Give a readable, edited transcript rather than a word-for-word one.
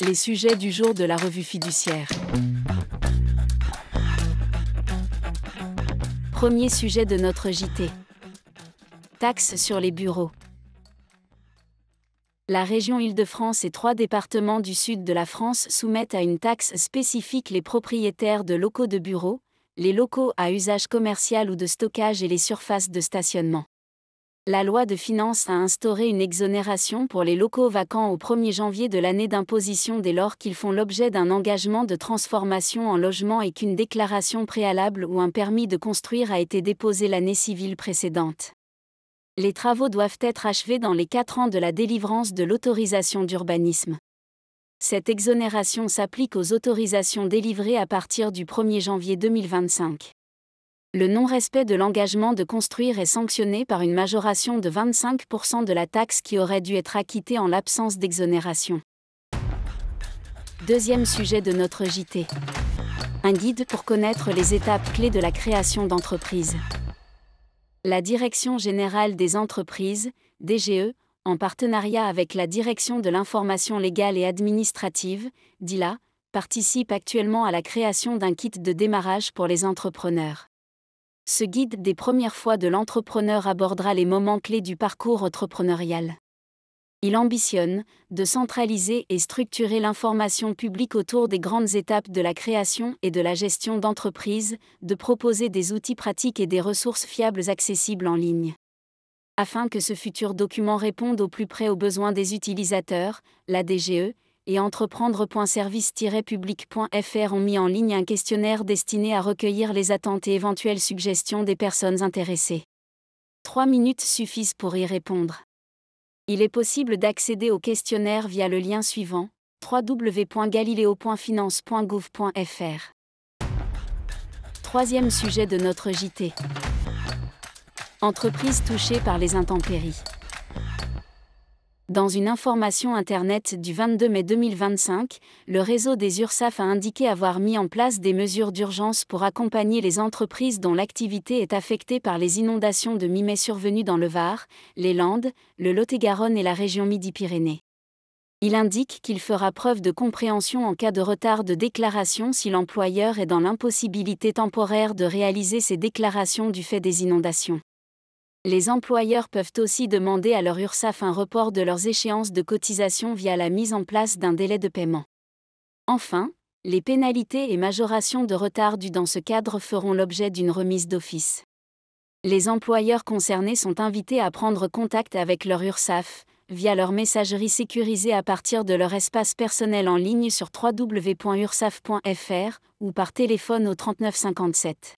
Les sujets du jour de la revue fiduciaire. Premier sujet de notre JT. Taxe sur les bureaux. La région Île-de-France et 3 départements du sud de la France soumettent à une taxe spécifique les propriétaires de locaux de bureaux, les locaux à usage commercial ou de stockage et les surfaces de stationnement. La loi de finances a instauré une exonération pour les locaux vacants au 1er janvier de l'année d'imposition dès lors qu'ils font l'objet d'un engagement de transformation en logement et qu'une déclaration préalable ou un permis de construire a été déposé l'année civile précédente. Les travaux doivent être achevés dans les 4 ans de la délivrance de l'autorisation d'urbanisme. Cette exonération s'applique aux autorisations délivrées à partir du 1er janvier 2025. Le non-respect de l'engagement de construire est sanctionné par une majoration de 25% de la taxe qui aurait dû être acquittée en l'absence d'exonération. Deuxième sujet de notre JT. Un guide pour connaître les étapes clés de la création d'entreprises. La Direction générale des entreprises, DGE, en partenariat avec la Direction de l'information légale et administrative, DILA, participe actuellement à la création d'un kit de démarrage pour les entrepreneurs. Ce guide des premières fois de l'entrepreneur abordera les moments clés du parcours entrepreneurial. Il ambitionne de centraliser et structurer l'information publique autour des grandes étapes de la création et de la gestion d'entreprise, de proposer des outils pratiques et des ressources fiables accessibles en ligne. Afin que ce futur document réponde au plus près aux besoins des utilisateurs, la DGE et entreprendre.service-public.fr ont mis en ligne un questionnaire destiné à recueillir les attentes et éventuelles suggestions des personnes intéressées. 3 minutes suffisent pour y répondre. Il est possible d'accéder au questionnaire via le lien suivant, www.galileo.finance.gouv.fr. Troisième sujet de notre JT. Entreprises touchées par les intempéries. Dans une information Internet du 22 mai 2025, le réseau des URSSAF a indiqué avoir mis en place des mesures d'urgence pour accompagner les entreprises dont l'activité est affectée par les inondations de mi-mai survenues dans le Var, les Landes, le Lot-et-Garonne et la région Midi-Pyrénées. Il indique qu'il fera preuve de compréhension en cas de retard de déclaration si l'employeur est dans l'impossibilité temporaire de réaliser ses déclarations du fait des inondations. Les employeurs peuvent aussi demander à leur URSSAF un report de leurs échéances de cotisation via la mise en place d'un délai de paiement. Enfin, les pénalités et majorations de retard dues dans ce cadre feront l'objet d'une remise d'office. Les employeurs concernés sont invités à prendre contact avec leur URSSAF, via leur messagerie sécurisée à partir de leur espace personnel en ligne sur www.ursaf.fr ou par téléphone au 39 57.